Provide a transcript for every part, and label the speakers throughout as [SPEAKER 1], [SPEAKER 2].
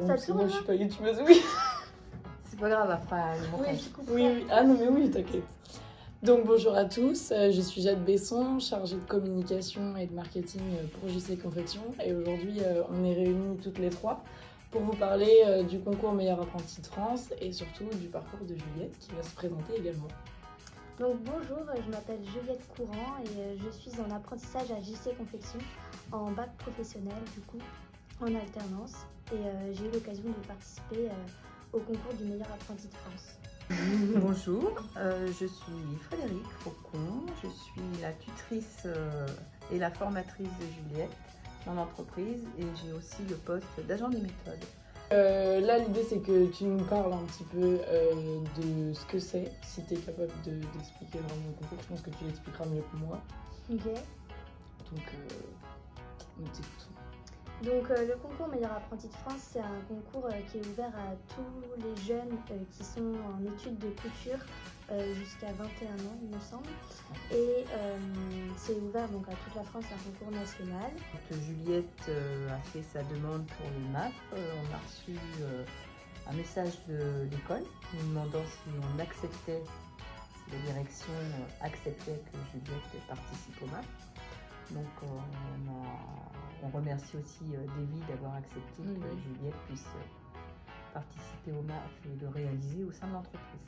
[SPEAKER 1] Ça
[SPEAKER 2] Parce que
[SPEAKER 1] tourne,
[SPEAKER 2] moi,
[SPEAKER 1] là
[SPEAKER 2] je suis pas youtubeuse, oui.
[SPEAKER 3] C'est pas grave, après le montage.
[SPEAKER 1] je coupe
[SPEAKER 2] Oui,
[SPEAKER 1] pas.
[SPEAKER 2] oui. Ah non, mais oui, t'inquiète. Donc bonjour à tous, je suis Jade Besson, chargée de communication et de marketing pour JC Confection. Et aujourd'hui, on est réunis toutes les trois pour vous parler du concours Meilleur Apprenti de France et surtout du parcours de Juliette qui va se présenter également.
[SPEAKER 1] Donc bonjour, je m'appelle Juliette Courant et je suis en apprentissage à JC Confection en bac professionnel du coup, en alternance. Et j'ai eu l'occasion de participer au concours du meilleur apprenti de France.
[SPEAKER 3] Bonjour, je suis Frédérique Faucon, je suis la tutrice et la formatrice de Juliette dans l'entreprise et j'ai aussi le poste d'agent des méthodes.
[SPEAKER 2] Là, l'idée, c'est que tu nous parles un petit peu de ce que c'est, si tu es capable d'expliquer vraiment le concours. Je pense que tu l'expliqueras mieux que moi.
[SPEAKER 1] Ok.
[SPEAKER 2] Donc, nous t'écoutons.
[SPEAKER 1] Donc le concours Meilleur Apprenti de France, c'est un concours qui est ouvert à tous les jeunes qui sont en études de couture jusqu'à 21 ans, il me semble. Et c'est ouvert donc à toute la France, c'est un concours national.
[SPEAKER 3] Quand Juliette a fait sa demande pour le MAF, on a reçu un message de l'école nous demandant si on acceptait, si la direction acceptait que Juliette participe au MAF. Donc on remercie aussi Davy d'avoir accepté que Juliette puisse participer au MAF et le réaliser au sein de l'entreprise.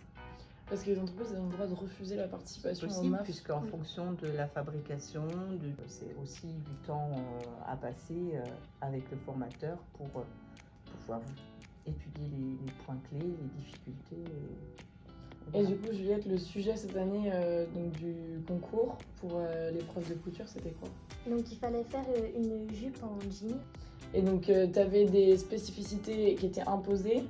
[SPEAKER 2] Parce que les entreprises ont le droit de refuser la participation au MAF.
[SPEAKER 3] Puisqu'en fonction de la fabrication, c'est aussi du temps à passer avec le formateur pour pouvoir étudier les points clés, les difficultés.
[SPEAKER 2] Et du coup, Juliette, le sujet cette année donc du concours pour l'épreuve de couture, c'était quoi?
[SPEAKER 1] Donc il fallait faire une jupe en jean.
[SPEAKER 2] Et donc, tu avais des spécificités qui étaient imposées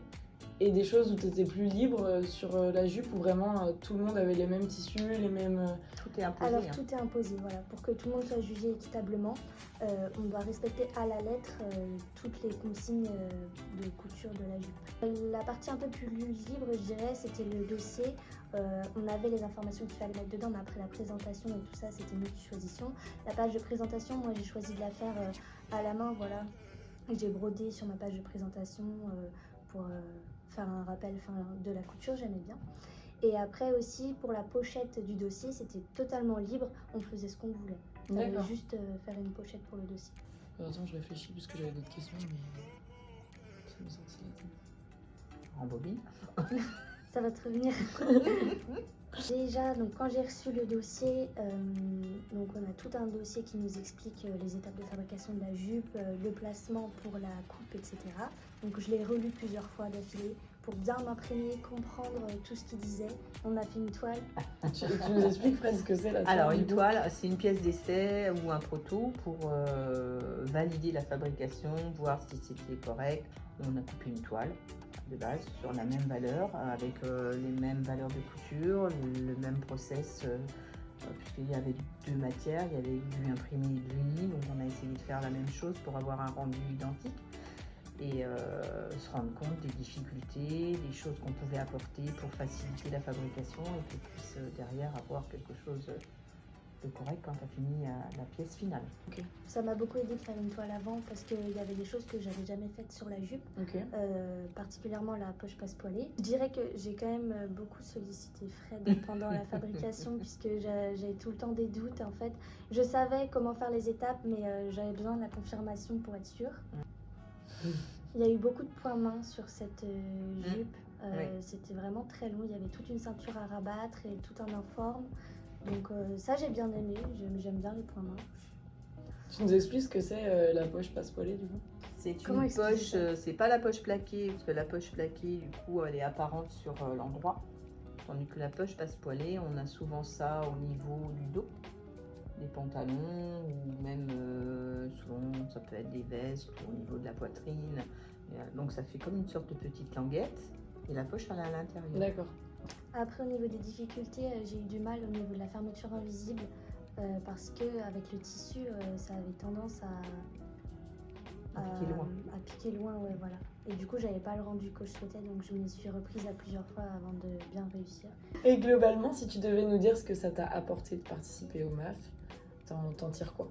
[SPEAKER 2] et des choses où tu étais plus libre sur la jupe, où vraiment tout le monde avait les mêmes tissus, les mêmes...
[SPEAKER 3] Tout est imposé.
[SPEAKER 1] Alors tout est imposé, voilà. Pour que tout le monde soit jugé équitablement, on doit respecter à la lettre toutes les consignes de couture de la jupe. La partie un peu plus libre, je dirais, c'était le dossier. On avait les informations qu'il fallait mettre dedans, mais après la présentation et tout ça, c'était nous qui choisissions. La page de présentation, moi j'ai choisi de la faire à la main, voilà. J'ai brodé sur ma page de présentation pour faire un rappel de la couture, j'aimais bien. Et après aussi, pour la pochette du dossier, c'était totalement libre, on faisait ce qu'on voulait. On allait juste faire une pochette pour le dossier.
[SPEAKER 2] Attends, je réfléchis parce que j'avais d'autres questions, mais ça me sortit la tête.
[SPEAKER 3] En bobine.
[SPEAKER 1] Ça va te revenir. Déjà, donc quand j'ai reçu le dossier, donc on a tout un dossier qui nous explique les étapes de fabrication de la jupe, le placement pour la coupe, etc. Donc je l'ai relu plusieurs fois d'affilée pour bien m'imprégner, comprendre tout ce qu'il disait. On a fait une toile.
[SPEAKER 2] Tu nous expliques, Fred, ce que c'est la toile?
[SPEAKER 3] Alors une toile, c'est une pièce d'essai ou un proto pour valider la fabrication, voir si c'était correct. On a coupé une toile de base sur la même valeur, avec les mêmes valeurs de couture, le même process, puisqu'il y avait deux matières, il y avait du imprimé et de l'uni, donc on a essayé de faire la même chose pour avoir un rendu identique et se rendre compte des difficultés, des choses qu'on pouvait apporter pour faciliter la fabrication et qu'on puisse derrière avoir quelque chose de correct quand on a fini la pièce finale.
[SPEAKER 2] Okay.
[SPEAKER 1] Ça m'a beaucoup aidé de faire une toile avant parce qu'il y avait des choses que j'avais jamais faites sur la jupe, particulièrement la poche passe-poilée. Je dirais que j'ai quand même beaucoup sollicité Fred pendant la fabrication puisque j'avais tout le temps des doutes en fait. Je savais comment faire les étapes mais j'avais besoin de la confirmation pour être sûre. Il y a eu beaucoup de points mains sur cette jupe, c'était vraiment très long, il y avait toute une ceinture à rabattre et tout en informe. Donc ça j'ai bien aimé, j'aime bien les points mains.
[SPEAKER 2] Tu nous expliques ce que c'est la poche passe-poilée du coup?
[SPEAKER 3] C'est une poche, c'est pas la poche plaquée, parce que la poche plaquée du coup elle est apparente sur l'endroit. Tandis que la poche passe-poilée, on a souvent ça au niveau du dos, des pantalons ou même souvent ça peut être des vestes au niveau de la poitrine. Et, donc ça fait comme une sorte de petite languette et la poche elle est à l'intérieur.
[SPEAKER 2] D'accord.
[SPEAKER 1] Après au niveau des difficultés, j'ai eu du mal au niveau de la fermeture invisible parce que avec le tissu ça avait tendance à piquer loin, ouais, voilà. Et du coup j'avais pas le rendu que je souhaitais donc je me suis reprise à plusieurs fois avant de bien réussir.
[SPEAKER 2] Et globalement, si tu devais nous dire ce que ça t'a apporté de participer au MAF, t'en tires quoi?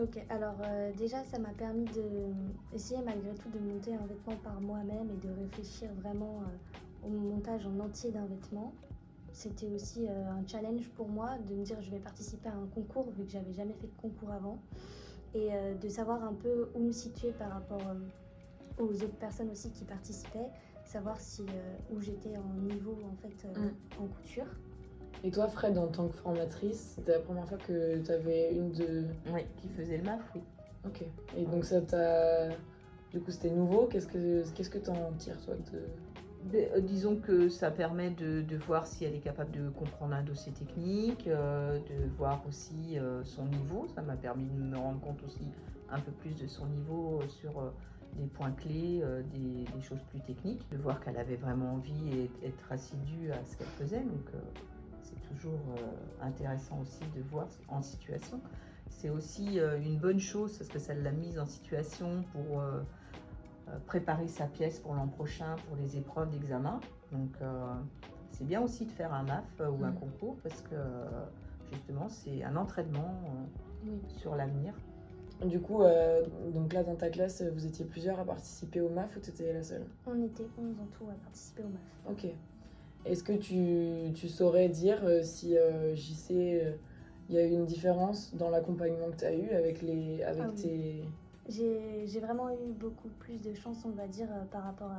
[SPEAKER 1] Ok, alors déjà ça m'a permis d'essayer malgré tout de monter un vêtement par moi-même et de réfléchir vraiment au montage en entier d'un vêtement. C'était aussi un challenge pour moi de me dire je vais participer à un concours vu que j'avais jamais fait de concours avant et de savoir un peu où me situer par rapport aux autres personnes aussi qui participaient, savoir si où j'étais en niveau en fait en couture.
[SPEAKER 2] Et toi, Fred, en tant que formatrice, c'était la première fois que tu avais une de...
[SPEAKER 3] Oui, qui faisait le MAF, oui.
[SPEAKER 2] Ok. Et donc ça t'a... Du coup, c'était nouveau. Qu'est-ce que t'en tires, toi, de...
[SPEAKER 3] Disons que ça permet de voir si elle est capable de comprendre un dossier technique, de voir aussi son niveau. Ça m'a permis de me rendre compte aussi un peu plus de son niveau sur des points clés, des choses plus techniques, de voir qu'elle avait vraiment envie et être assidue à ce qu'elle faisait. Donc c'est toujours intéressant aussi de voir en situation. C'est aussi une bonne chose parce que ça l'a mise en situation pour préparer sa pièce pour l'an prochain pour les épreuves d'examen. Donc c'est bien aussi de faire un MAF ou un concours parce que justement c'est un entraînement sur l'avenir.
[SPEAKER 2] Du coup, donc là dans ta classe, vous étiez plusieurs à participer au MAF ou tu étais la seule?
[SPEAKER 1] On était 11 en tout à participer au MAF.
[SPEAKER 2] Ok. Est-ce que tu saurais dire si JC, il y a eu une différence dans l'accompagnement que tu as eu avec tes...
[SPEAKER 1] J'ai vraiment eu beaucoup plus de chance, on va dire, par rapport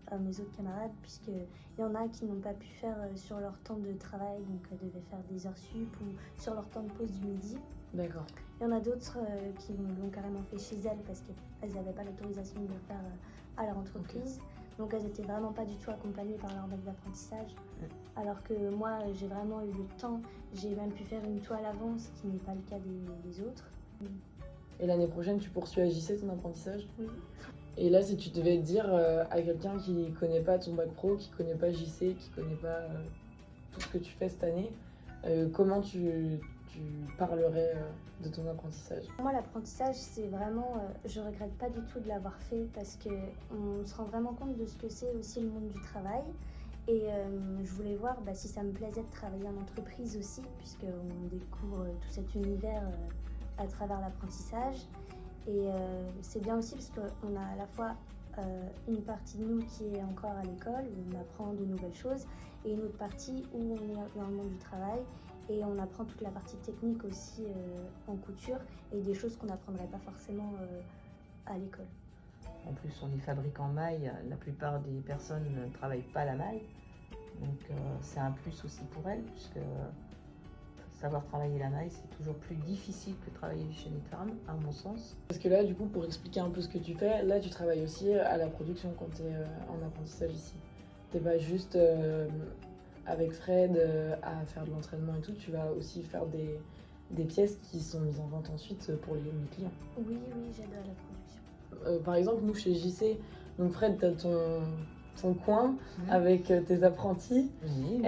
[SPEAKER 1] à mes autres camarades, puisqu'il y en a qui n'ont pas pu faire sur leur temps de travail, donc elles devaient faire des heures sup ou sur leur temps de pause du midi.
[SPEAKER 2] D'accord.
[SPEAKER 1] Il y en a d'autres qui l'ont carrément fait chez elles parce qu'elles n'avaient pas l'autorisation de le faire à leur entreprise. Okay. Donc elles n'étaient vraiment pas du tout accompagnées par leur maître d'apprentissage. Alors que moi, j'ai vraiment eu le temps. J'ai même pu faire une toile avant, ce qui n'est pas le cas des autres.
[SPEAKER 2] Et l'année prochaine, tu poursuis à JC ton apprentissage?
[SPEAKER 1] Oui.
[SPEAKER 2] Et là, si tu devais dire à quelqu'un qui ne connaît pas ton bac pro, qui ne connaît pas JC, qui ne connaît pas tout ce que tu fais cette année, comment tu parlerais de ton apprentissage?
[SPEAKER 1] Moi, l'apprentissage, c'est vraiment... je regrette pas du tout de l'avoir fait parce qu'on se rend vraiment compte de ce que c'est aussi le monde du travail. Et je voulais voir si ça me plaisait de travailler en entreprise aussi, puisqu'on découvre tout cet univers à travers l'apprentissage. Et c'est bien aussi parce qu'on a à la fois une partie de nous qui est encore à l'école, où on apprend de nouvelles choses, et une autre partie où on est dans le monde du travail. Et on apprend toute la partie technique aussi en couture et des choses qu'on n'apprendrait pas forcément à l'école.
[SPEAKER 3] En plus, on est fabricant maille, la plupart des personnes ne travaillent pas la maille. Donc c'est un plus aussi pour elles, puisque savoir travailler la maille, c'est toujours plus difficile que travailler chez les femmes, à mon sens.
[SPEAKER 2] Parce que là, du coup, pour expliquer un peu ce que tu fais, là, tu travailles aussi à la production quand tu es en apprentissage ici. Tu n'es pas juste... avec Fred à faire de l'entraînement et tout, tu vas aussi faire des pièces qui sont mises en vente ensuite pour mes clients.
[SPEAKER 1] Oui, j'aide à la production.
[SPEAKER 2] Par exemple, nous chez JC, donc Fred, tu as ton coin avec tes apprentis.
[SPEAKER 3] Oui,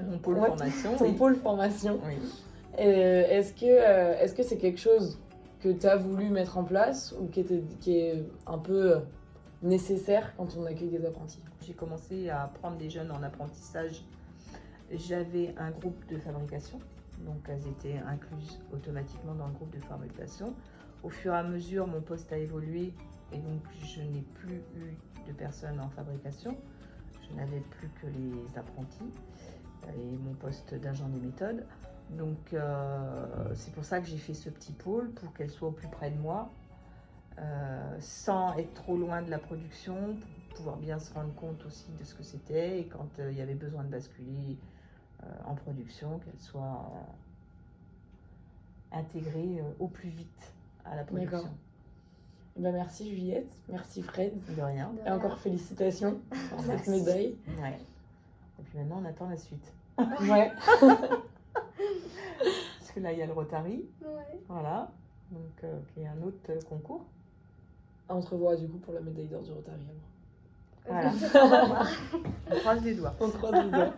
[SPEAKER 3] mon pôle formation.
[SPEAKER 2] Ton pôle formation.
[SPEAKER 3] Oui.
[SPEAKER 2] Est-ce que c'est quelque chose que tu as voulu mettre en place ou qui est un peu nécessaire quand on accueille des apprentis?
[SPEAKER 3] J'ai commencé à prendre des jeunes en apprentissage. J'avais un groupe de fabrication, donc elles étaient incluses automatiquement dans le groupe de fabrication. Au fur et à mesure, mon poste a évolué et donc je n'ai plus eu de personnes en fabrication. Je n'avais plus que les apprentis et mon poste d'agent des méthodes. Donc c'est pour ça que j'ai fait ce petit pôle pour qu'elles soient au plus près de moi, sans être trop loin de la production, pour pouvoir bien se rendre compte aussi de ce que c'était et quand il y avait besoin de basculer en production, qu'elle soit intégrée au plus vite à la production.
[SPEAKER 2] D'accord. Merci Juliette, merci Fred.
[SPEAKER 3] De rien.
[SPEAKER 2] Et encore félicitations pour cette médaille.
[SPEAKER 3] Ouais. Et puis maintenant on attend la suite.
[SPEAKER 2] Ouais.
[SPEAKER 3] Parce que là il y a le Rotary.
[SPEAKER 1] Ouais.
[SPEAKER 3] Voilà. Donc il y a un autre concours.
[SPEAKER 2] À entrevoir du coup pour la médaille d'or du Rotary.
[SPEAKER 3] Voilà. On croise les doigts.
[SPEAKER 2] On croise les doigts.